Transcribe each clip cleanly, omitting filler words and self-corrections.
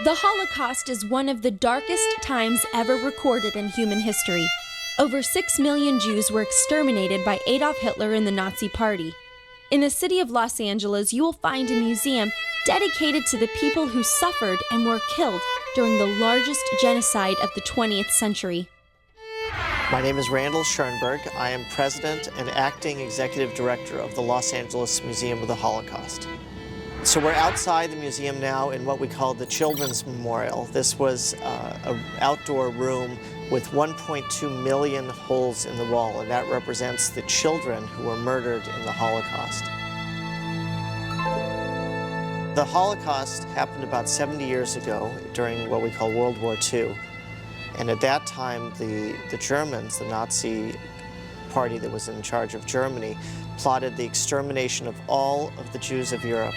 The Holocaust is one of the darkest times ever recorded in human history. Over 6 million Jews were exterminated by Adolf Hitler and the Nazi Party. In the city of Los Angeles, you will find a museum dedicated to the people who suffered and were killed during the largest genocide of the 20th century. My name is Randall Schoenberg. I am president and acting executive director of the Los Angeles Museum of the Holocaust. So we're outside the museum now in what we call the Children's Memorial. This was an outdoor room with 1.2 million holes in the wall, and that represents the children who were murdered in the Holocaust. The Holocaust happened about 70 years ago during what we call World War II. And at that time, the Germans, the Nazi party that was in charge of Germany, plotted the extermination of all of the Jews of Europe.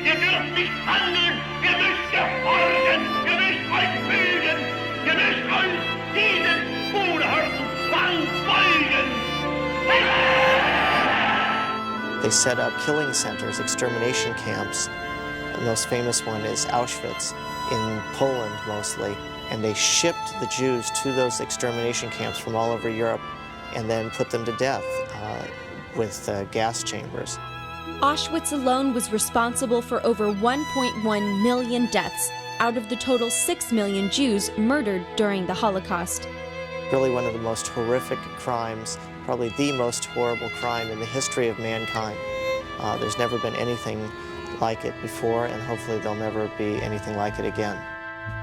Ihr dürft nicht handeln, ihr müsst gehorchen, ihr müsst euch fügen, ihr müsst euch diesen unerhörten Zwang beugen. They set up killing centers, extermination camps. The most famous one is Auschwitz, in Poland mostly. And they shipped the Jews to those extermination camps from all over Europe and then put them to death with gas chambers. Auschwitz alone was responsible for over 1.1 million deaths out of the total 6 million Jews murdered during the Holocaust. Really one of the most horrific crimes, probably the most horrible crime in the history of mankind. There's never been anything like it before, and hopefully there'll never be anything like it again.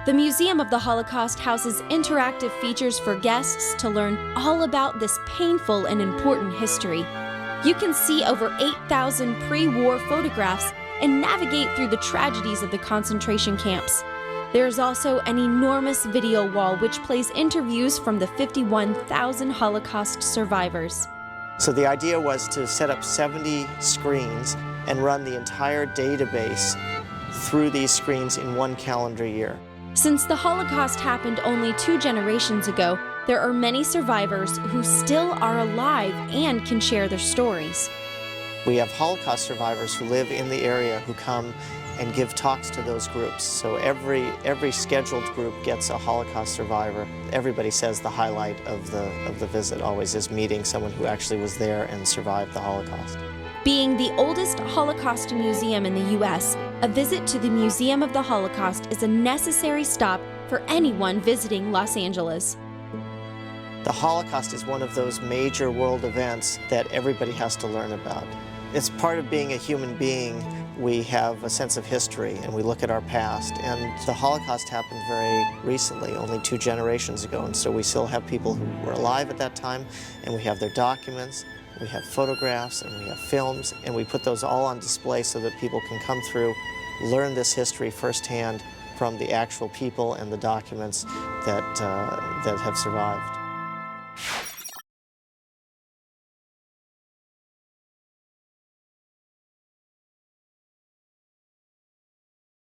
The Museum of the Holocaust houses interactive features for guests to learn all about this painful and important history. You can see over 8,000 pre-war photographs and navigate through the tragedies of the concentration camps. There's also an enormous video wall which plays interviews from the 51,000 Holocaust survivors. So the idea was to set up 70 screens and run the entire database through these screens in one calendar year. Since the Holocaust happened only 2 generations ago, there are many survivors who still are alive and can share their stories. We have Holocaust survivors who live in the area who come and give talks to those groups. So every scheduled group gets a Holocaust survivor. Everybody says the highlight of the visit always is meeting someone who actually was there and survived the Holocaust. Being the oldest Holocaust museum in the U.S., a visit to the Museum of the Holocaust is a necessary stop for anyone visiting Los Angeles. The Holocaust is one of those major world events that everybody has to learn about. It's part of being a human being. We have a sense of history and we look at our past, and the Holocaust happened very recently, only 2 generations ago, and so we still have people who were alive at that time, and we have their documents. We have photographs and we have films, and we put those all on display so that people can come through, learn this history firsthand from the actual people and the documents that have survived.